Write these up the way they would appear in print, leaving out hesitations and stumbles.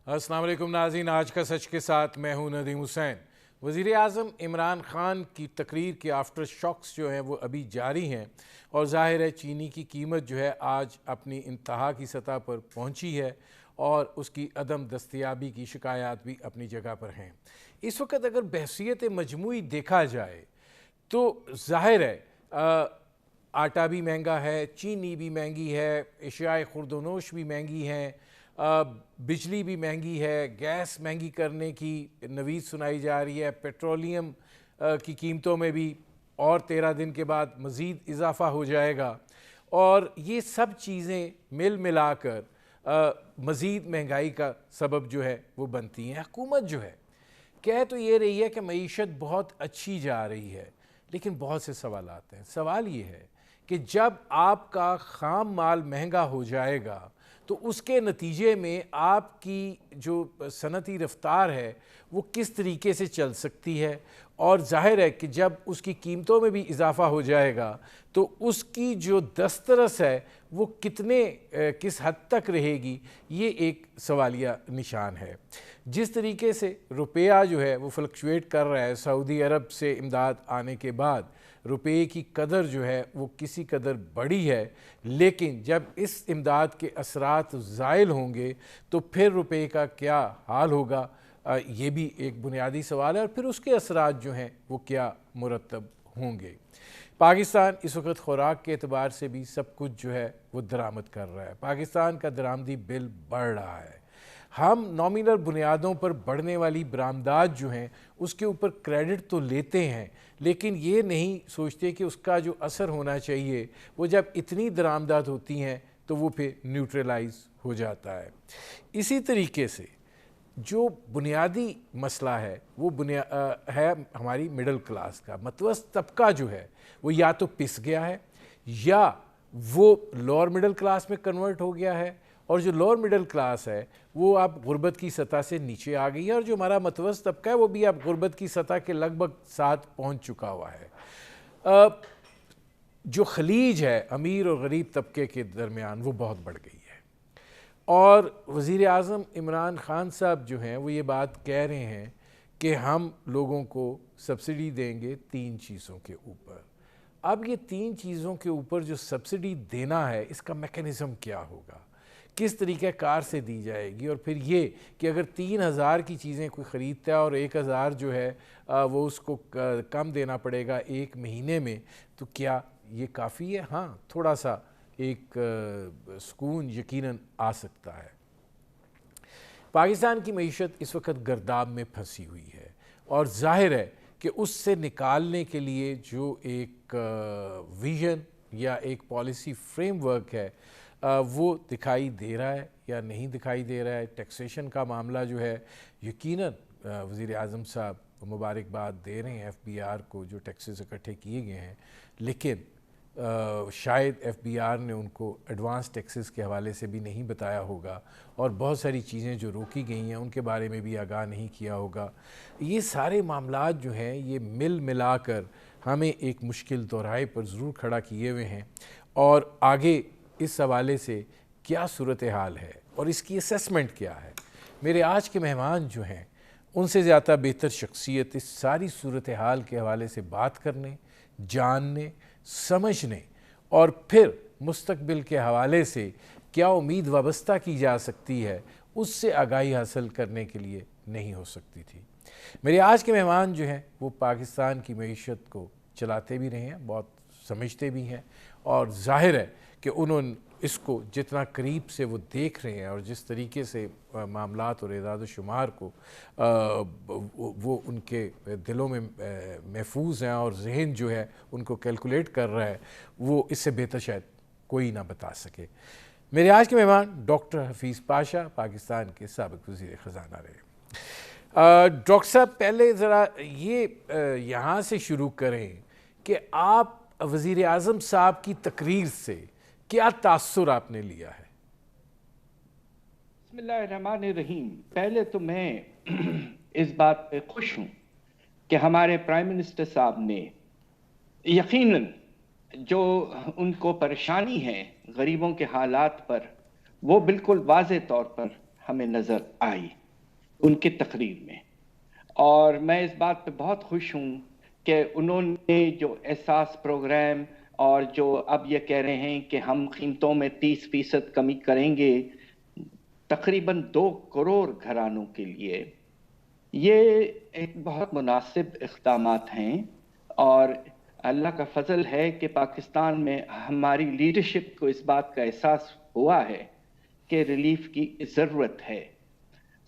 अस्सलाम वालेकुम नाज़रीन, आज का सच के साथ मैं हूं नदीम हुसैन। वज़ीर आज़म इमरान ख़ान की तकरीर के आफ्टर शॉक्स जो हैं वो अभी जारी हैं और ज़ाहिर है चीनी की कीमत जो है आज अपनी इंतहा की सतह पर पहुंची है और उसकी अदम दस्तयाबी की शिकायत भी अपनी जगह पर हैं। इस वक्त अगर बहसीत मजमूई देखा जाए तो ज़ाहिर है आटा भी महंगा है, चीनी भी महंगी है, अशियाए खुर्दनोश भी महंगी हैं, बिजली भी महंगी है, गैस महंगी करने की नवीज़ सुनाई जा रही है, पेट्रोलियम की कीमतों में भी और 13 दिन के बाद मज़ीद इजाफ़ा हो जाएगा और ये सब चीज़ें मिल मिलाकर मज़ीद महंगाई का सबब जो है वो बनती हैं। हुकूमत जो है कह तो ये रही है कि मईशत बहुत अच्छी जा रही है, लेकिन बहुत से सवाल आते हैं। सवाल ये है कि जब आपका ख़ाम माल महंगा हो जाएगा तो उसके नतीजे में आपकी जो सनती रफ्तार है वो किस तरीके से चल सकती है, और ज़ाहिर है कि जब उसकी कीमतों में भी इजाफ़ा हो जाएगा तो उसकी जो दस्तरस है वो किस हद तक रहेगी, ये एक सवालिया निशान है। जिस तरीके से रुपया जो है वो फ्लक्चुएट कर रहा है, सऊदी अरब से इमदाद आने के बाद रुपये की कदर जो है वो किसी कदर बढ़ी है, लेकिन जब इस इमदाद के असरात ज़ाइल होंगे तो फिर रुपये का क्या हाल होगा, ये भी एक बुनियादी सवाल है। और फिर उसके असरात जो हैं वो क्या मुरतब होंगे। पाकिस्तान इस वक्त खुराक के एतबार से भी सब कुछ जो है वो दरामद कर रहा है। पाकिस्तान का दरामदी बिल बढ़ रहा है। हम नॉमिनल बुनियादों पर बढ़ने वाली बरामदात जो हैं उसके ऊपर क्रेडिट तो लेते हैं, लेकिन ये नहीं सोचते कि उसका जो असर होना चाहिए वो जब इतनी दरामदात होती हैं तो वो फिर न्यूट्रलाइज हो जाता है। इसी तरीके से जो बुनियादी मसला है वो है हमारी मिडिल क्लास का। मतवस्त तबका जो है वो या तो पिस गया है या वो लोअर मिडिल क्लास में कन्वर्ट हो गया है, और जो लोअर मिडिल क्लास है वो अब गुर्बत की सतह से नीचे आ गई है, और जो हमारा मतवस्त तबका है वो भी अब गुर्बत की सतह के लगभग साथ पहुंच चुका हुआ है। जो खलीज है अमीर और गरीब तबके के दरमियान वो बहुत बढ़ गई है, और वज़ीर आज़म इमरान ख़ान साहब जो हैं वो ये बात कह रहे हैं कि हम लोगों को सब्सिडी देंगे 3 चीज़ों के ऊपर। अब ये 3 चीज़ों के ऊपर जो सब्सिडी देना है इसका मैकेनिज़्म क्या होगा, किस तरीक़े कार से दी जाएगी, और फिर ये कि अगर 3000 की चीज़ें कोई ख़रीदता है और 1000 जो है वो उसको कम देना पड़ेगा 1 महीने में, तो क्या ये काफ़ी है? हाँ, थोड़ा सा एक सुकून यकीनन आ सकता है। पाकिस्तान की मईशत इस वक्त गर्दाब में फंसी हुई है और ज़ाहिर है कि उससे निकालने के लिए जो एक विज़न या एक पॉलिसी फ्रेमवर्क है वो दिखाई दे रहा है या नहीं दिखाई दे रहा है। टैक्सेशन का मामला जो है यकीनन वज़ीर आज़म साहब मुबारकबाद दे रहे हैं FBR को जो टैक्सेस इकट्ठे किए गए हैं, लेकिन शायद FBR ने उनको एडवांस टैक्सेस के हवाले से भी नहीं बताया होगा, और बहुत सारी चीज़ें जो रोकी गई हैं उनके बारे में भी आगाह नहीं किया होगा। ये सारे मामलात जो हैं ये मिल मिलाकर हमें एक मुश्किल दोराहे पर ज़रूर खड़ा किए हुए हैं, और आगे इस हवाले से क्या सूरत हाल है और इसकी असेसमेंट क्या है। मेरे आज के मेहमान जो हैं उनसे ज़्यादा बेहतर शख्सियत इस सारी सूरत हाल के हवाले से बात करने, जानने, समझने और फिर मुस्तकबिल के हवाले से क्या उम्मीद वाबस्ता की जा सकती है उससे आगाही हासिल करने के लिए नहीं हो सकती थी। मेरे आज के मेहमान जो हैं वो पाकिस्तान की मईशत को चलाते भी रहे हैं, बहुत समझते भी हैं, और ज़ाहिर है कि उन्होंने इसको जितना करीब से वो देख रहे हैं और जिस तरीके से मामलात और इदाद शुमार को वो उनके दिलों में महफूज हैं और जहन जो है उनको कैलकुलेट कर रहा है, वो इससे बेहतर शायद कोई ना बता सके। मेरे आज के मेहमान डॉक्टर हफीज़ पाशा, पाकिस्तान के साबिक़ वज़ीर ख़ज़ाना रहे। डॉक्टर साहब, पहले ज़रा ये यहाँ से शुरू करें कि आप वज़ीर आज़म साहब की तकरीर से क्या तासुर आपने लिया है? बिस्मिल्लाहिर्रहमानिर्रहीम। पहले तो मैं इस बात पे खुश हूँ कि हमारे प्राइम मिनिस्टर साहब ने यकीनन जो उनको परेशानी है गरीबों के हालात पर, वो बिल्कुल वाज़े तौर पर हमें नज़र आई उनकी तकरीर में, और मैं इस बात पे बहुत खुश हूँ कि उन्होंने जो एहसास प्रोग्राम और जो अब ये कह रहे हैं कि हम कीमतों में 30% कमी करेंगे तकरीबन 2 करोड़ घरानों के लिए, ये एक बहुत मुनासिब इक़दामात हैं। और अल्लाह का फजल है कि पाकिस्तान में हमारी लीडरशिप को इस बात का एहसास हुआ है कि रिलीफ की ज़रूरत है।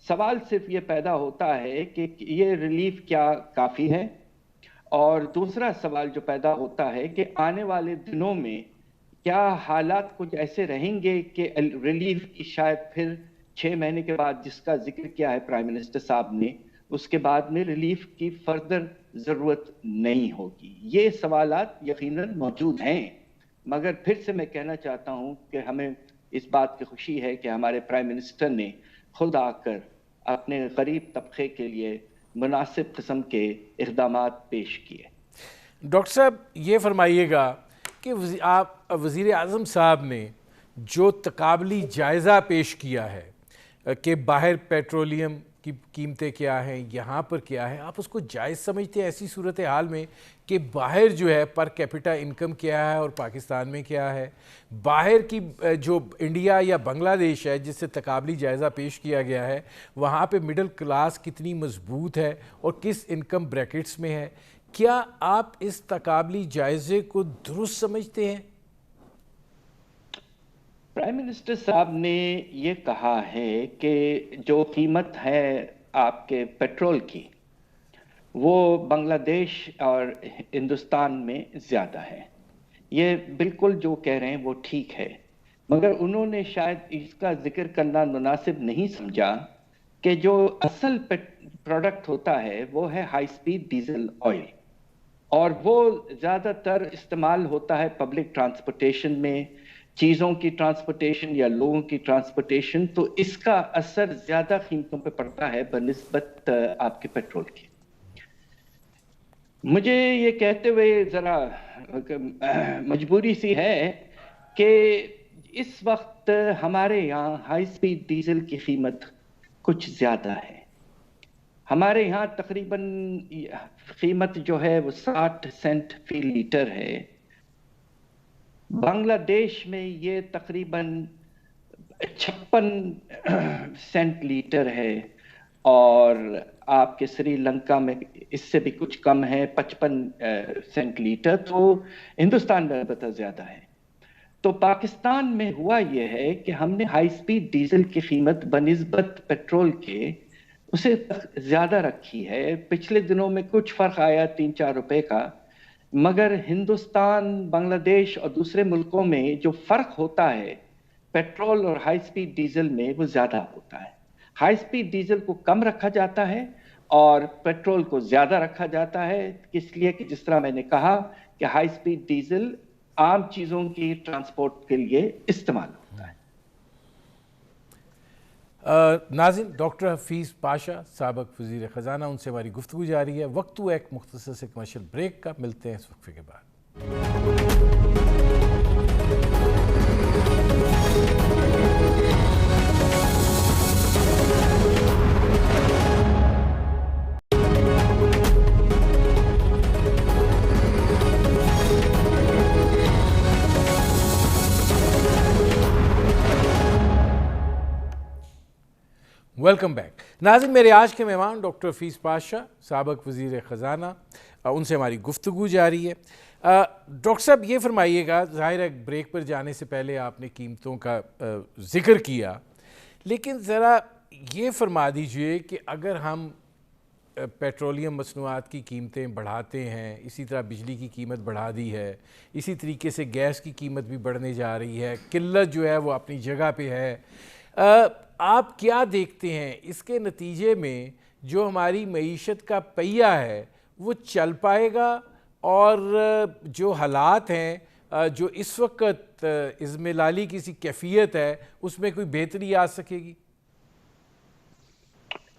सवाल सिर्फ ये पैदा होता है कि ये रिलीफ क्या काफ़ी है, और दूसरा सवाल जो पैदा होता है कि आने वाले दिनों में क्या हालात कुछ ऐसे रहेंगे कि रिलीफ की शायद फिर 6 महीने के बाद, जिसका जिक्र किया है प्राइम मिनिस्टर साहब ने, उसके बाद में रिलीफ की फर्दर ज़रूरत नहीं होगी। ये सवालात यकीनन मौजूद हैं, मगर फिर से मैं कहना चाहता हूं कि हमें इस बात की खुशी है कि हमारे प्राइम मिनिस्टर ने खुद आकर अपने गरीब तबके के लिए मुनासिब किस्म के इक़दामात पेश किए। डॉक्टर साहब ये फरमाइएगा कि आप वज़ीर आज़म साहब ने जो तकाबली जायज़ा पेश किया है कि बाहर पेट्रोलियम की कीमतें क्या हैं, यहाँ पर क्या है, आप उसको जायज़ समझते हैं ऐसी सूरत हाल में कि बाहर जो है पर कैपिटा इनकम क्या है और पाकिस्तान में क्या है? बाहर की जो इंडिया या बांग्लादेश है जिससे तकाबली जायज़ा पेश किया गया है, वहाँ पे मिडिल क्लास कितनी मजबूत है और किस इनकम ब्रैकेट्स में है? क्या आप इस तकाबली जायज़े को दुरुस्त समझते हैं? प्राइम मिनिस्टर साहब ने ये कहा है कि जो कीमत है आपके पेट्रोल की, वो बांग्लादेश और हिंदुस्तान में ज़्यादा है। ये बिल्कुल जो कह रहे हैं वो ठीक है, मगर उन्होंने शायद इसका जिक्र करना मुनासिब नहीं समझा कि जो असल प्रोडक्ट होता है वो है हाई स्पीड डीजल ऑयल, और वो ज़्यादातर इस्तेमाल होता है पब्लिक ट्रांसपोर्टेशन में, चीज़ों की ट्रांसपोर्टेशन या लोगों की ट्रांसपोर्टेशन, तो इसका असर ज़्यादा कीमतों पे पड़ता है बनिस्बत आपके पेट्रोल की। मुझे ये कहते हुए ज़रा मजबूरी सी है कि इस वक्त हमारे यहाँ हाई स्पीड डीजल की कीमत कुछ ज़्यादा है। हमारे यहाँ तकरीबन कीमत जो है वो 60 सेंट फी लीटर है। बांग्लादेश में ये तकरीबन 56 सेंट लीटर है, और आपके श्रीलंका में इससे भी कुछ कम है, 55 सेंट लीटर। तो हिंदुस्तान में अलबत्ता ज़्यादा है। तो पाकिस्तान में हुआ यह है कि हमने हाई स्पीड डीजल की कीमत बनिस्बत पेट्रोल के उसे ज़्यादा रखी है। पिछले दिनों में कुछ फ़र्क आया 3-4 रुपए का, मगर हिंदुस्तान, बांग्लादेश और दूसरे मुल्कों में जो फ़र्क होता है पेट्रोल और हाई स्पीड डीजल में, वो ज़्यादा होता है। हाई स्पीड डीजल को कम रखा जाता है और पेट्रोल को ज़्यादा रखा जाता है, इसलिए कि जिस तरह मैंने कहा कि हाई स्पीड डीजल आम चीज़ों की ट्रांसपोर्ट के लिए इस्तेमाल होता है। नाज़रीन, डॉक्टर हफीज़ पाशा साबक वज़ीर ख़ज़ाना, उनसे हमारी गुफ्तगू जारी है। वक्त हुआ एक मुख्तसर से कमर्शियल ब्रेक का, मिलते हैं इस वक्फे के बाद। Welcome back. नाज़रीन, मेरे आज के मेहमान डॉक्टर हफीज़ पाशा साबक वज़ीर ख़ज़ाना, उनसे हमारी गुफ्तगू जारी है। डॉक्टर साहब ये फरमाइएगा, ज़ाहिर है ब्रेक पर जाने से पहले आपने कीमतों का ज़िक्र किया, लेकिन ज़रा ये फरमा दीजिए कि अगर हम पेट्रोलियम मसनूआत की कीमतें बढ़ाते हैं, इसी तरह बिजली की कीमत बढ़ा दी है, इसी तरीके से गैस की कीमत भी बढ़ने जा रही है, किल्लत जो है वो अपनी जगह पे है, आप क्या देखते हैं इसके नतीजे में जो हमारी मईशत का पहिया है वो चल पाएगा, और जो हालात हैं जो इस वक्त इज़्मिलाली की सी कैफियत है उसमें कोई बेहतरी आ सकेगी?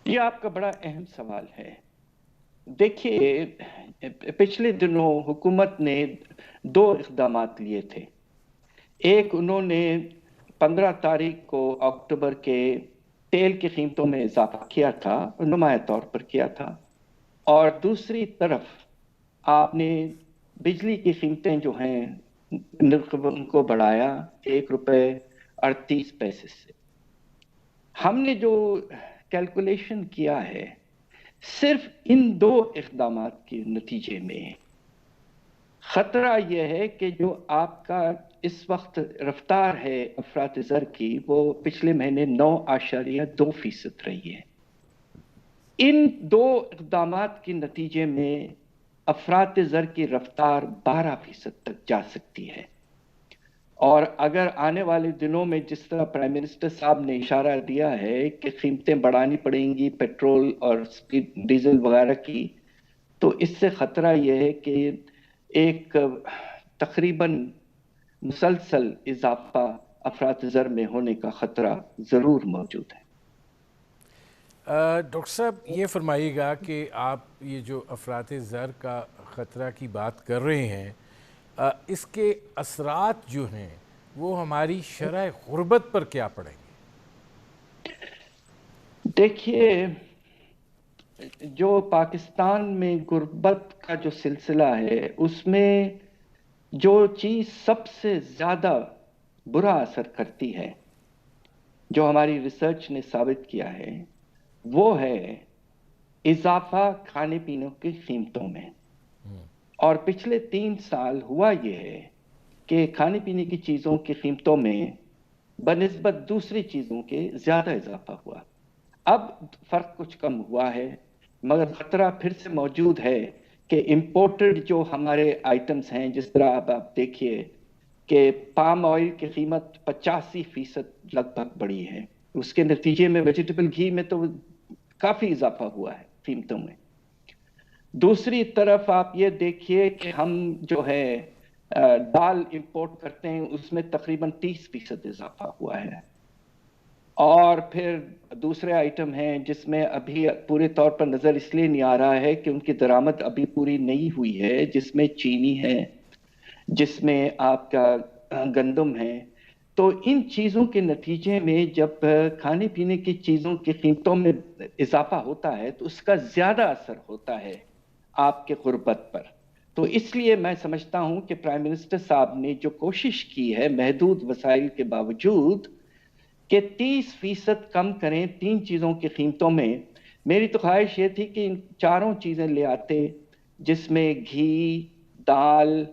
ये आपका बड़ा अहम सवाल है। देखिए, पिछले दिनों हुकूमत ने 2 इक़दामात लिए थे। एक, उन्होंने 15 तारीख को अक्टूबर के تیل کی قیمتوں میں اضافہ کیا تھا، نمایاں طور پر کیا تھا، اور دوسری طرف آپ نے بجلی کی قیمتیں جو ہیں ان کو بڑھایا 1 روپے 38 پیسے سے۔ ہم نے جو کیلکولیشن کیا ہے صرف ان 2 اقدامات کے نتیجے میں خطرہ یہ ہے کہ جو آپ کا اس وقت رفتار ہے افراط زر کی، وہ پچھلے مہینے 9.2% رہی ہے۔ ان 2 اقدامات کے نتیجے میں افراط زر کی رفتار 12% تک جا سکتی ہے، اور اگر آنے والے دنوں میں جس طرح پرائم منسٹر صاحب نے اشارہ دیا ہے کہ قیمتیں بڑھانی پڑیں گی پیٹرول اور ڈیزل وغیرہ کی، تو اس سے خطرہ یہ ہے کہ ایک تقریباً مسلسل اضافہ افراط زر میں ہونے کا خطرہ ضرور موجود ہے۔ ڈاکٹر صاحب یہ فرمائیے گا کہ آپ یہ جو افراط زر کا خطرہ کی بات کر رہے ہیں، اس کے اثرات جو ہیں وہ ہماری شرح غربت پر کیا پڑیں گے؟ دیکھیے، جو پاکستان میں غربت کا جو سلسلہ ہے اس میں جو چیز سب سے زیادہ برا اثر کرتی ہے، جو ہماری ریسرچ نے ثابت کیا ہے، وہ ہے اضافہ کھانے پینے کی قیمتوں میں۔ اور پچھلے 3 سال ہوا یہ ہے کہ کھانے پینے کی چیزوں کی قیمتوں میں بنسبت دوسری چیزوں کے زیادہ اضافہ ہوا۔ اب فرق کچھ کم ہوا ہے، مگر خطرہ پھر سے موجود ہے کہ امپورٹڈ جو ہمارے آئٹمز ہیں، جس طرح اب آپ دیکھیے کہ پام آئل کی قیمت 85% لگ بھگ بڑھی ہے، اس کے نتیجے میں ویجیٹیبل گھی میں تو کافی اضافہ ہوا ہے قیمتوں میں۔ دوسری طرف آپ یہ دیکھیے کہ ہم جو ہے دال امپورٹ کرتے ہیں، اس میں تقریباً 30% اضافہ ہوا ہے۔ اور پھر دوسرے آئٹم ہیں جس میں ابھی پورے طور پر نظر اس لیے نہیں آ رہا ہے کہ ان کی درآمد ابھی پوری نہیں ہوئی ہے، جس میں چینی ہے، جس میں آپ کا گندم ہے۔ تو ان چیزوں کے نتیجے میں جب کھانے پینے کی چیزوں کی قیمتوں میں اضافہ ہوتا ہے تو اس کا زیادہ اثر ہوتا ہے آپ کے غربت پر۔ تو اس لیے میں سمجھتا ہوں کہ پرائم منسٹر صاحب نے جو کوشش کی ہے محدود وسائل کے باوجود کہ 30% کم کریں 3 چیزوں کی قیمتوں میں، میری تو خواہش یہ تھی کہ ان 4 چیزیں لے آتے، جس میں گھی، دال،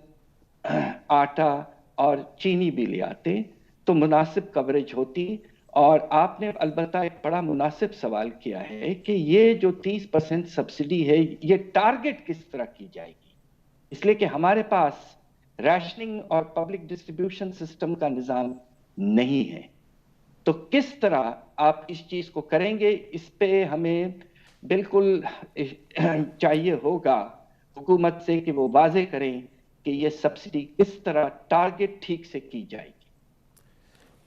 آٹا اور چینی بھی لے آتے تو مناسب کوریج ہوتی۔ اور آپ نے البتہ ایک بڑا مناسب سوال کیا ہے کہ یہ جو 30% سبسڈی ہے یہ ٹارگٹ کس طرح کی جائے گی، اس لیے کہ ہمارے پاس ریشننگ اور پبلک ڈسٹریبیوشن سسٹم کا نظام نہیں ہے۔ تو کس طرح آپ اس چیز کو کریں گے، اس پہ ہمیں بالکل چاہیے ہوگا حکومت سے کہ وہ واضح کریں کہ یہ سبسڈی کس طرح ٹارگٹ ٹھیک سے کی جائے گی۔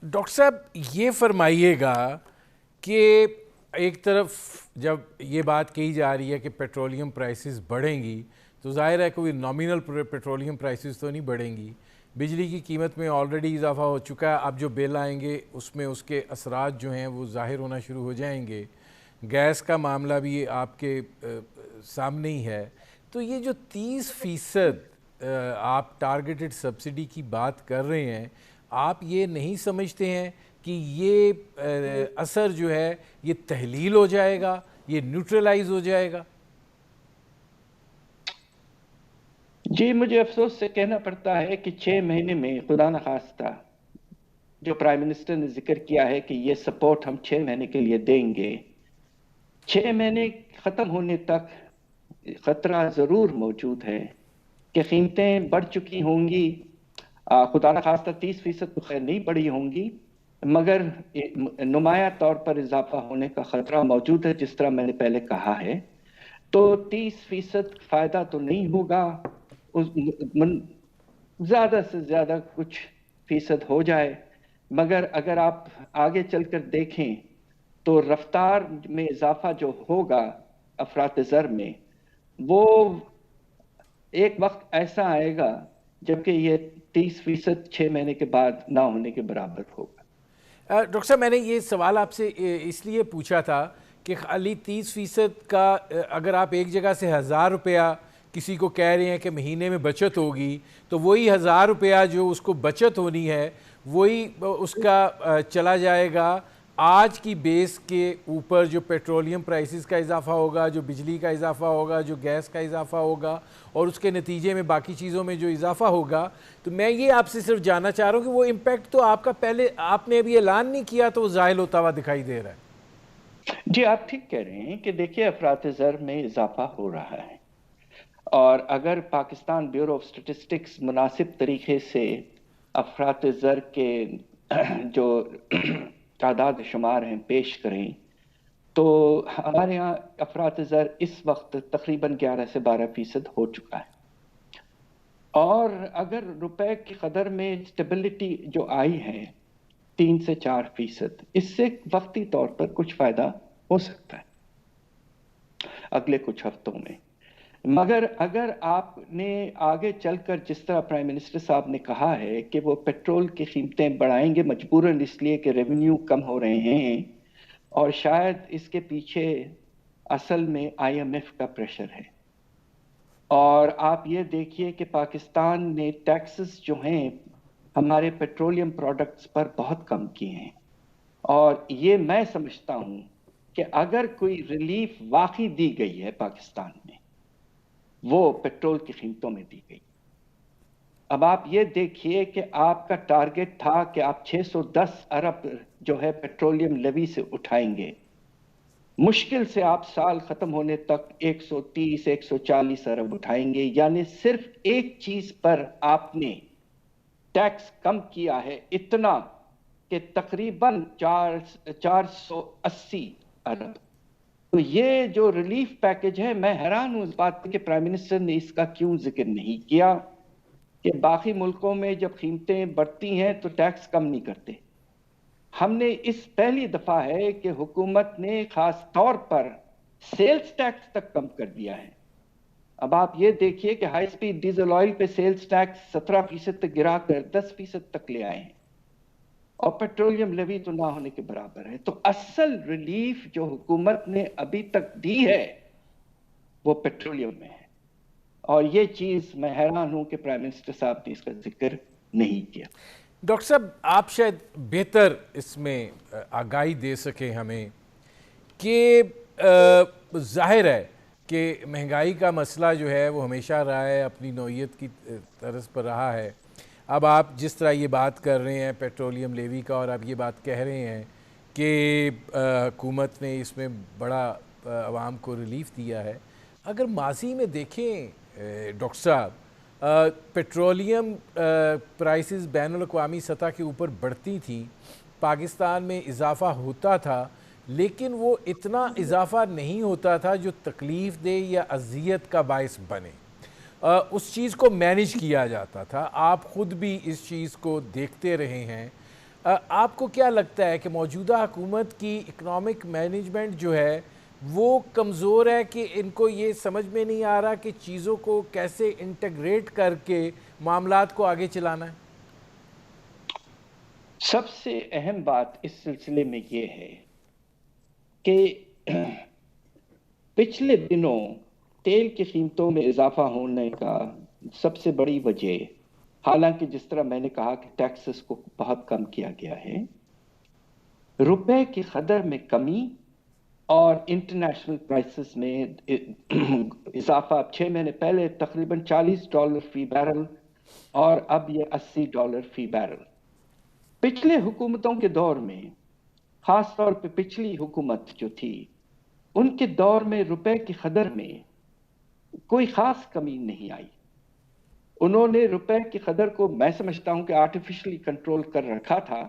ڈاکٹر صاحب یہ فرمائیے گا کہ ایک طرف جب یہ بات کہی جا رہی ہے کہ پیٹرولیم پرائسز بڑھیں گی تو ظاہر ہے کوئی نامینل پیٹرولیم پرائسز تو نہیں بڑھیں گی، بجلی کی قیمت میں آلریڈی اضافہ ہو چکا ہے، اب جو بل آئیں گے اس میں اس کے اثرات جو ہیں وہ ظاہر ہونا شروع ہو جائیں گے، گیس کا معاملہ بھی آپ کے سامنے ہی ہے۔ تو یہ جو 30% آپ ٹارگیٹڈ سبسڈی کی بات کر رہے ہیں، آپ یہ نہیں سمجھتے ہیں کہ یہ اثر جو ہے یہ تحلیل ہو جائے گا، یہ نیوٹرلائز ہو جائے گا؟ جی، مجھے افسوس سے کہنا پڑتا ہے کہ 6 مہینے میں خدا نخواستہ جو پرائم منسٹر نے ذکر کیا ہے کہ یہ سپورٹ ہم 6 مہینے کے لیے دیں گے، 6 مہینے ختم ہونے تک خطرہ ضرور موجود ہے کہ قیمتیں بڑھ چکی ہوں گی۔ خدا نخواستہ 30% تو خیر نہیں بڑھی ہوں گی، مگر نمایاں طور پر اضافہ ہونے کا خطرہ موجود ہے، جس طرح میں نے پہلے کہا ہے۔ تو 30% فائدہ تو نہیں ہوگا، زیادہ سے زیادہ کچھ فیصد ہو جائے، مگر اگر آپ آگے چل کر دیکھیں تو رفتار میں اضافہ جو ہوگا افراط زر میں، وہ ایک وقت ایسا آئے گا جبکہ یہ 30% 6 مہینے کے بعد نہ ہونے کے برابر ہوگا۔ ڈاکٹر صاحب میں نے یہ سوال آپ سے اس لیے پوچھا تھا کہ خالی 30% کا اگر آپ ایک جگہ سے 1000 روپیہ کسی کو کہہ رہے ہیں کہ مہینے میں بچت ہوگی تو وہی 1000 روپیہ جو اس کو بچت ہونی ہے وہی اس کا چلا جائے گا آج کی بیس کے اوپر جو پیٹرولیم پرائسز کا اضافہ ہوگا، جو بجلی کا اضافہ ہوگا، جو گیس کا اضافہ ہوگا اور اس کے نتیجے میں باقی چیزوں میں جو اضافہ ہوگا. تو میں یہ آپ سے صرف جاننا چاہ رہا ہوں کہ وہ امپیکٹ تو آپ کا پہلے آپ نے ابھی اعلان نہیں کیا تو وہ ظاہر ہوتا ہوا دکھائی دے رہا ہے. جی آپ ٹھیک کہہ رہے ہیں کہ دیکھیے افراط زر میں اضافہ ہو رہا ہے، اور اگر پاکستان بیورو آف اسٹیٹسٹکس مناسب طریقے سے افراط زر کے جو تعداد شمار ہیں پیش کریں تو ہمارے ہاں افراط زر اس وقت تقریباً 11 سے 12% ہو چکا ہے، اور اگر روپے کی قدر میں اسٹیبلٹی جو آئی ہے 3 سے 4%، اس سے وقتی طور پر کچھ فائدہ ہو سکتا ہے اگلے کچھ ہفتوں میں. مگر اگر آپ نے آگے چل کر جس طرح پرائم منسٹر صاحب نے کہا ہے کہ وہ پیٹرول کی قیمتیں بڑھائیں گے مجبوراً اس لیے کہ ریونیو کم ہو رہے ہیں، اور شاید اس کے پیچھے اصل میں IMF کا پریشر ہے. اور آپ یہ دیکھیے کہ پاکستان نے ٹیکسز جو ہیں ہمارے پیٹرولیم پروڈکٹس پر بہت کم کیے ہیں، اور یہ میں سمجھتا ہوں کہ اگر کوئی ریلیف واقعی دی گئی ہے پاکستان میں وہ پیٹرول کی قیمتوں میں دی گئی. اب آپ یہ دیکھیے کہ آپ کا ٹارگٹ تھا کہ آپ 610 ارب جو ہے پیٹرولیم لیوی سے اٹھائیں گے، مشکل سے آپ سال ختم ہونے تک 130 140 ارب اٹھائیں گے، یعنی صرف ایک چیز پر آپ نے ٹیکس کم کیا ہے اتنا کہ تقریباً 480 ارب. تو یہ جو ریلیف پیکج ہے میں حیران ہوں اس بات پہ کہ پرائم منسٹر نے اس کا کیوں ذکر نہیں کیا کہ باقی ملکوں میں جب قیمتیں بڑھتی ہیں تو ٹیکس کم نہیں کرتے. ہم نے اس پہلی دفعہ ہے کہ حکومت نے خاص طور پر سیلز ٹیکس تک کم کر دیا ہے. اب آپ یہ دیکھیے کہ ہائی سپیڈ ڈیزل آئل پہ سیلز ٹیکس 17% تک گرا کر 10% تک لے آئے ہیں، اور پیٹرولیم لیوی تو نہ ہونے کے برابر ہے. تو اصل ریلیف جو حکومت نے ابھی تک دی ہے وہ پیٹرولیم میں ہے، اور یہ چیز میں حیران ہوں کہ پرائم منسٹر صاحب نے اس کا ذکر نہیں کیا. ڈاکٹر صاحب آپ شاید بہتر اس میں آگاہی دے سکیں ہمیں کہ ظاہر ہے کہ مہنگائی کا مسئلہ جو ہے وہ ہمیشہ رہا ہے، اپنی نوعیت کی طرز پر رہا ہے. اب آپ جس طرح یہ بات کر رہے ہیں پیٹرولیم لیوی کا، اور آپ یہ بات کہہ رہے ہیں کہ حکومت نے اس میں بڑا عوام کو ریلیف دیا ہے. اگر ماضی میں دیکھیں ڈاکٹر صاحب، پیٹرولیم پرائسز بین الاقوامی سطح کے اوپر بڑھتی تھیں، پاکستان میں اضافہ ہوتا تھا، لیکن وہ اتنا اضافہ نہیں ہوتا تھا جو تکلیف دہ یا اذیت کا باعث بنے. اس چیز کو مینیج کیا جاتا تھا. آپ خود بھی اس چیز کو دیکھتے رہے ہیں. آپ کو کیا لگتا ہے کہ موجودہ حکومت کی اکنامک مینجمنٹ جو ہے وہ کمزور ہے کہ ان کو یہ سمجھ میں نہیں آ رہا کہ چیزوں کو کیسے انٹیگریٹ کر کے معاملات کو آگے چلانا ہے؟ سب سے اہم بات اس سلسلے میں یہ ہے کہ پچھلے دنوں تیل کی قیمتوں میں اضافہ ہونے کا سب سے بڑی وجہ، حالانکہ جس طرح میں نے کہا کہ ٹیکسز کو بہت کم کیا گیا ہے، روپے کی قدر میں کمی اور انٹرنیشنل پرائسز میں اضافہ. 6 مہینے پہلے تقریباً $40 فی بیرل اور اب یہ $80 فی بیرل. پچھلے حکومتوں کے دور میں، خاص طور پہ پچھلی حکومت جو تھی ان کے دور میں روپے کی قدر میں کوئی خاص کمی نہیں آئی. انہوں نے روپے کی قدر کو میں سمجھتا ہوں کہ آرٹیفیشلی کنٹرول کر رکھا تھا،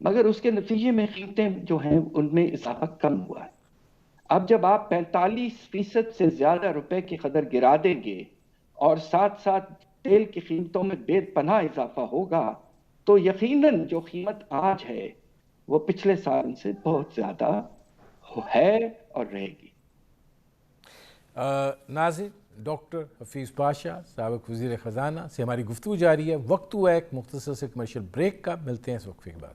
مگر اس کے نتیجے میں قیمتیں جو ہیں ان میں اضافہ کم ہوا ہے. اب جب آپ 45% سے زیادہ روپے کی قدر گرا دیں گے اور ساتھ ساتھ تیل کی قیمتوں میں بے پناہ اضافہ ہوگا تو یقیناً جو قیمت آج ہے وہ پچھلے سال سے بہت زیادہ ہے اور رہے گی. ناظرین، डॉक्टर हफीज़ पाशा साबिक़ वज़ीर ख़ज़ाना से हमारी गुफ्तगू जारी है। वक्त हुआ एक मुख्तसर से कमर्शियल ब्रेक का, मिलते हैं इस वक्फे के बाद।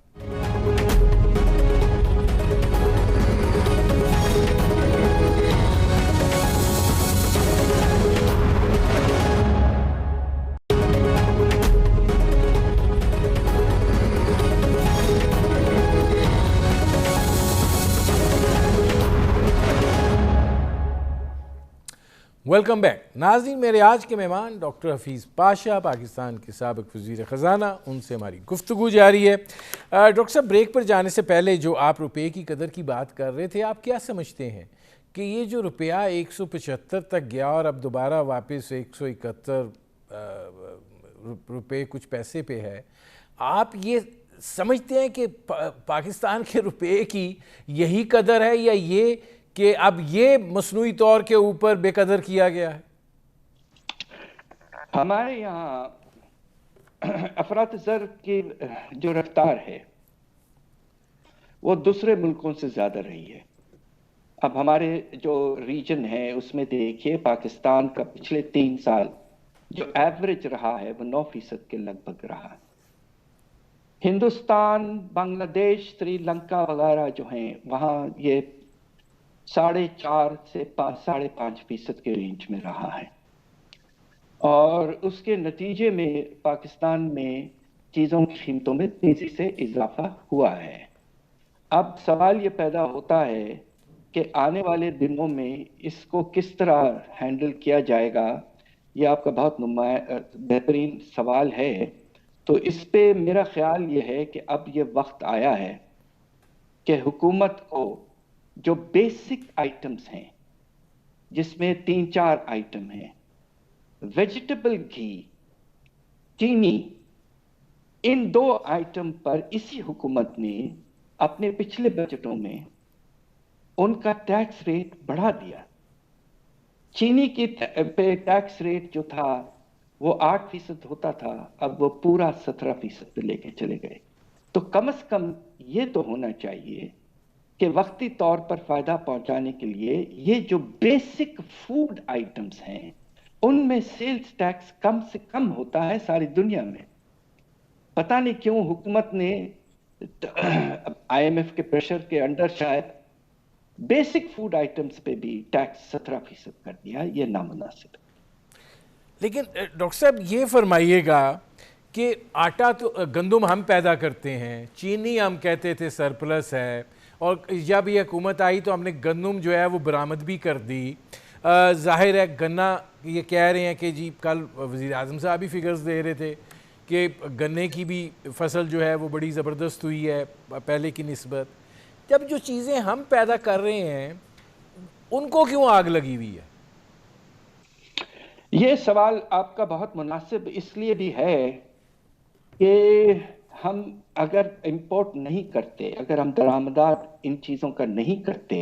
वेलकम बैक नाज़रीन। मेरे आज के मेहमान डॉक्टर हफीज़ पाशा, पाकिस्तान के साबिक़ वज़ीर ख़ज़ाना, उनसे हमारी गुफ्तगू जारी है। डॉक्टर साहब, ब्रेक पर जाने से पहले जो आप रुपये की कदर की बात कर रहे थे, आप क्या समझते हैं कि ये जो रुपया 175 तक गया और अब दोबारा वापस 171 रुपये कुछ पैसे पे है, आप ये समझते हैं कि पाकिस्तान के रुपये की यही कदर है या ये कि अब ये मसनूई तौर के ऊपर बेकदर किया गया है? हमारे यहाँ अफरात ज़र की जो रफ्तार है वो दूसरे मुल्कों से ज़्यादा रही है। अब हमारे जो रीजन है उसमें देखिए, पाकिस्तान का पिछले 3 साल जो एवरेज रहा है वो 9% के लगभग रहा। हिंदुस्तान, बांग्लादेश, श्रीलंका वगैरह जो हैं वहाँ ये 4.5 से 5.5% के रेंज में रहा है और उसके नतीजे में पाकिस्तान में चीज़ों की कीमतों में तेज़ी से इजाफा हुआ है। अब सवाल ये पैदा होता है कि आने वाले दिनों में इसको किस तरह हैंडल किया जाएगा। ये आपका बहुत बेहतरीन सवाल है। तो इस पे मेरा ख्याल ये है कि अब ये वक्त आया है कि हुकूमत को जो बेसिक आइटम्स हैं, जिसमें 3-4 आइटम हैं, वेजिटेबल घी, चीनी, इन 2 आइटम पर इसी हुकूमत ने अपने पिछले बजटों में उनका टैक्स रेट बढ़ा दिया। चीनी की पे टैक्स रेट जो था वो 8% होता था, अब वो पूरा 17% पे लेके चले गए। तो कम से कम ये तो होना चाहिए कि वक्ती तौर पर फायदा पहुंचाने के लिए ये जो बेसिक फूड आइटम्स हैं उनमें सेल्स टैक्स कम से कम होता है सारी दुनिया में। पता नहीं क्यों हुकूमत ने IMF के प्रेशर के अंडर शायद बेसिक फूड आइटम्स पे भी टैक्स 17% कर दिया। ये नामुनासिब है। लेकिन डॉक्टर साहब ये फरमाइएगा कि आटा तो गंदम हम पैदा करते हैं, चीनी हम कहते थे सरप्लस है, और जब ये हुकूमत आई तो हमने गंदम जो है वो बरामद भी कर दी। ज़ाहिर है गन्ना, ये कह रहे हैं कि जी कल वज़ीर आज़म साहब भी फिगर्स दे रहे थे कि गन्ने की भी फसल जो है वो बड़ी ज़बरदस्त हुई है पहले की निस्बत। जब जो चीज़ें हम पैदा कर रहे हैं उनको क्यों आग लगी हुई है? ये सवाल आपका बहुत मुनासिब इसलिए भी है कि हम अगर इंपोर्ट नहीं करते, अगर हम दरामदात इन चीज़ों का नहीं करते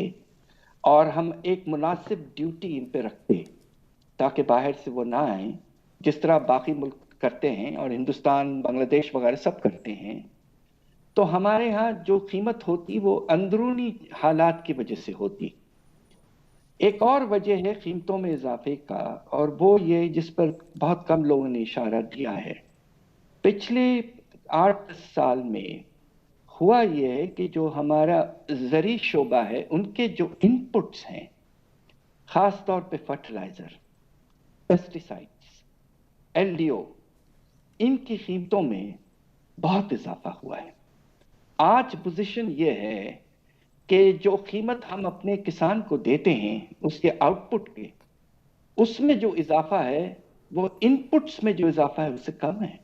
और हम एक मुनासिब ड्यूटी इन पे रखते ताकि बाहर से वो ना आए, जिस तरह बाकी मुल्क करते हैं और हिंदुस्तान, बांग्लादेश वगैरह सब करते हैं, तो हमारे यहाँ जो कीमत होती वो अंदरूनी हालात की वजह से होती। एक और वजह है कीमतों में इजाफे का, और वो ये जिस पर बहुत कम लोगों ने इशारा दिया है। पिछले 8 साल में हुआ ये है कि जो हमारा ज़री शोबा है उनके जो इनपुट्स हैं, ख़ास तौर पे फर्टिलाइज़र, पेस्टिसाइड्स, LDO, इनकी कीमतों में बहुत इजाफा हुआ है। आज पोजीशन ये है कि जो कीमत हम अपने किसान को देते हैं उसके आउटपुट के, उसमें जो इजाफा है वो इनपुट्स में जो इजाफा है उससे कम है।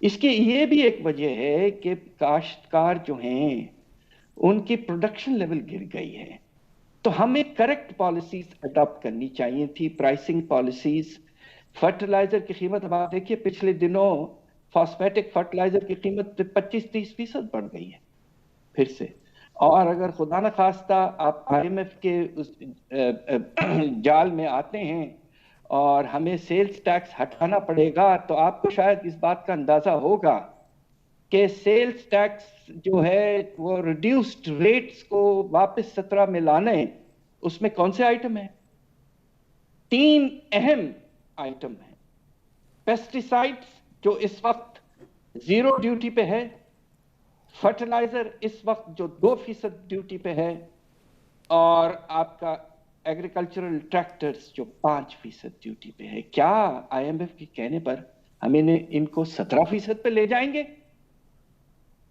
इसकी ये भी एक वजह है कि काश्तकार जो हैं उनकी प्रोडक्शन लेवल गिर गई है। तो हमें करेक्ट पॉलिसीज अडॉप्ट करनी चाहिए थी, प्राइसिंग पॉलिसीज। फर्टिलाइजर की कीमत अब आप देखिए, पिछले दिनों फॉस्फेटिक फर्टिलाइजर की कीमत 25-30% बढ़ गई है फिर से। और अगर खुदा न खास्ता आप IMF के उस जाल में आते हैं और हमें सेल्स टैक्स हटाना पड़ेगा, तो आपको शायद इस बात का अंदाजा होगा कि सेल्स टैक्स जो है वो रिड्यूस्ड रेट्स को वापस 17 में लाने, उसमें कौन से आइटम है? 3 اہم آئٹم ہیں. پیسٹیسائڈز جو اس وقت 0 ڈیوٹی پہ ہے, فرٹیلائزر اس وقت جو 2% ڈیوٹی پہ ہے, اور آپ کا ایگریکلچرل ٹریکٹرز جو 5% ڈیوٹی پہ ہے. کیا آئی ایم ایف کے کہنے پر ہم ان کو 17% پہ لے جائیں گے؟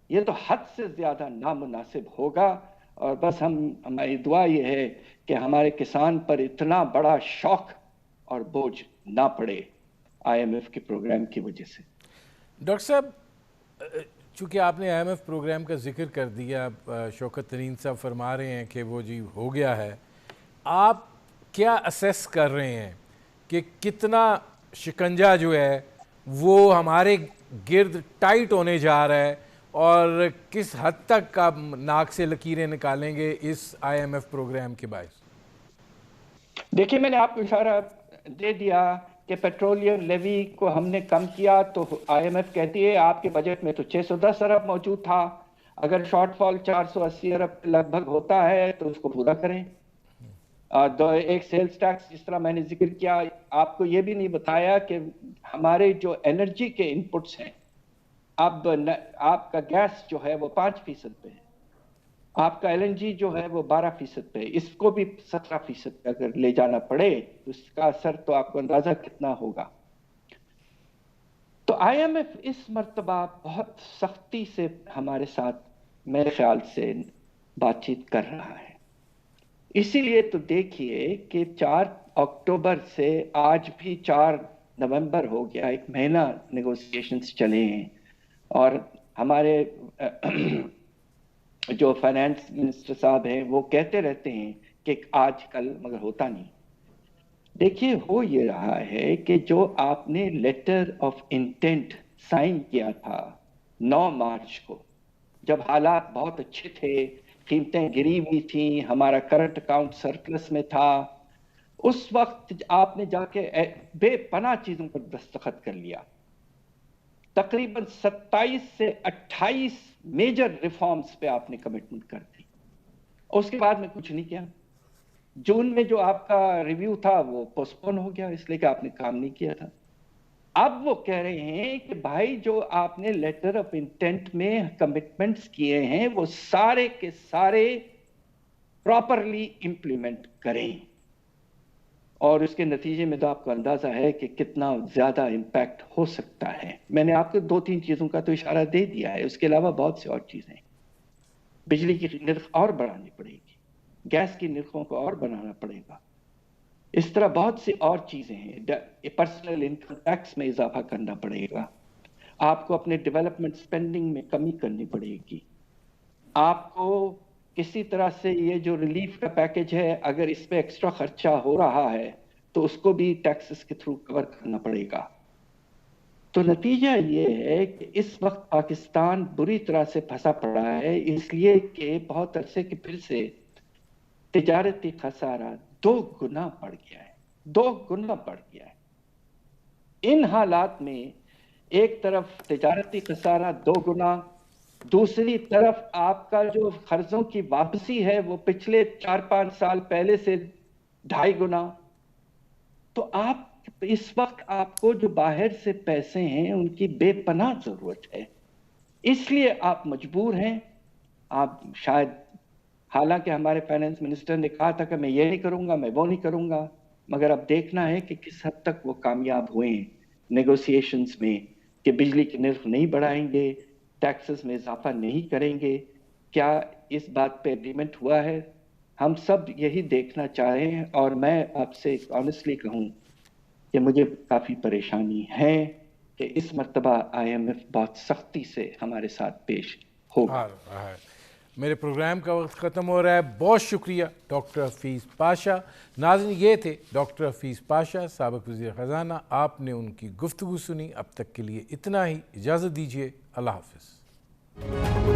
یہ تو حد سے زیادہ نامناسب ہوگا. اور بس ہماری دعا یہ ہے کہ ہمارے کسان پر اتنا بڑا شوق اور بوجھ نہ پڑے آئی ایم ایف کے پروگرام کی وجہ سے. ڈاکٹر صاحب، چونکہ آپ نے آئی ایم ایف پروگرام کا ذکر کر دیا، شوکت ترین صاحب فرما رہے ہیں کہ وہ جی ہو گیا ہے، آپ کیا اسیس کر رہے ہیں کہ کتنا شکنجہ جو ہے وہ ہمارے گرد ٹائٹ ہونے جا رہا ہے، اور کس حد تک آپ ناک سے لکیریں نکالیں گے اس آئی ایم ایف پروگرام کے باعث؟ دیکھیں، میں نے آپ کو اشارہ دے دیا کہ پیٹرولیم لیوی کو ہم نے کم کیا تو آئی ایم ایف کہتی ہے آپ کے بجٹ میں تو 610 ارب موجود تھا، اگر شارٹ فال 480 ارب لگ بھگ ہوتا ہے تو اس کو پورا کریں. ایک سیلز ٹیکس جس طرح میں نے ذکر کیا، آپ کو یہ بھی نہیں بتایا کہ ہمارے جو انرجی کے انپٹس ہیں، اب آپ کا گیس جو ہے وہ 5% پہ ہے، آپ کا ایل این جی جو ہے وہ 12% پہ ہے. اس کو بھی 17% پہ اگر لے جانا پڑے تو اس کا اثر تو آپ کو اندازہ کتنا ہوگا. تو آئی ایم ایف اس مرتبہ بہت سختی سے ہمارے ساتھ میرے خیال سے بات چیت کر رہا ہے. اسی لیے تو دیکھیے کہ 4 اکتوبر سے آج بھی 4 نومبر ہو گیا، 1 مہینہ نیگوسیشنز چلے ہیں، اور ہمارے جو فائنانس منسٹر صاحب ہیں وہ کہتے رہتے ہیں کہ آج کل، مگر ہوتا نہیں. دیکھیے، ہو یہ رہا ہے کہ جو آپ نے لیٹر آف انٹینٹ سائن کیا تھا 9 مارچ کو، جب حالات بہت اچھے تھے، قیمتیں گری ہوئی تھیں، ہمارا کرنٹ اکاؤنٹ سرپلس میں تھا، اس وقت آپ نے جا کے بے پناہ چیزوں پر دستخط کر لیا. تقریباً 27 سے 28 میجر ریفارمز پہ آپ نے کمٹمنٹ کر دی. اس کے بعد میں کچھ نہیں کیا. جون میں جو آپ کا ریویو تھا وہ پوسٹپون ہو گیا، اس لیے کہ آپ نے کام نہیں کیا تھا. اب وہ کہہ رہے ہیں کہ بھائی جو آپ نے لیٹر آف انٹینٹ میں کمٹمنٹس کیے ہیں وہ سارے کے سارے پراپرلی امپلیمنٹ کریں. اور اس کے نتیجے میں تو آپ کو اندازہ ہے کہ کتنا زیادہ امپیکٹ ہو سکتا ہے. میں نے آپ کو 2-3 چیزوں کا تو اشارہ دے دیا ہے، اس کے علاوہ بہت سی اور چیزیں. بجلی کی نرخ اور بڑھانی پڑے گی، گیس کی نرخوں کو اور بڑھانا پڑے گا، اس طرح بہت سی اور چیزیں ہیں. پرسنل انکم ٹیکس میں اضافہ کرنا پڑے گا، آپ کو اپنے ڈیولپمنٹ سپینڈنگ میں کمی کرنی پڑے گی، آپ کو کسی طرح سے یہ جو ریلیف کا پیکج ہے اگر اس پہ ایکسٹرا خرچہ ہو رہا ہے تو اس کو بھی ٹیکسز کے تھرو کور کرنا پڑے گا. تو نتیجہ یہ ہے کہ اس وقت پاکستان بری طرح سے پھنسا پڑا ہے، اس لیے کہ بہت عرصے کے پھر سے تجارتی خسارہ 2 گنا بڑھ گیا ہے، 2 گنا بڑھ گیا ہے. ان حالات میں ایک طرف تجارتی خسارہ 2 گنا، دوسری طرف آپ کا جو قرضوں کی واپسی ہے وہ پچھلے 4-5 سال پہلے سے 2.5 گنا. تو آپ اس وقت آپ کو جو باہر سے پیسے ہیں ان کی بے پناہ ضرورت ہے، اس لیے آپ مجبور ہیں. آپ شاید، حالانکہ ہمارے فائنانس منسٹر نے کہا تھا کہ میں یہ نہیں کروں گا، میں وہ نہیں کروں گا، مگر اب دیکھنا ہے کہ کس حد تک وہ کامیاب ہوئے ہیں نیگوسیشنز میں، کہ بجلی کی نرخ نہیں بڑھائیں گے، ٹیکسز میں اضافہ نہیں کریں گے. کیا اس بات پہ ایگریمنٹ ہوا ہے؟ ہم سب یہی دیکھنا چاہیں. اور میں آپ سے آنیسٹلی کہوں کہ مجھے کافی پریشانی ہے کہ اس مرتبہ آئی ایم ایف بہت سختی سے ہمارے ساتھ پیش ہوگا. میرے پروگرام کا وقت ختم ہو رہا ہے. بہت شکریہ ڈاکٹر حفیظ پاشا. ناظرین، یہ تھے ڈاکٹر حفیظ پاشا، سابق وزیر خزانہ. آپ نے ان کی گفتگو سنی. اب تک کے لیے اتنا ہی. اجازت دیجیے. اللہ حافظ.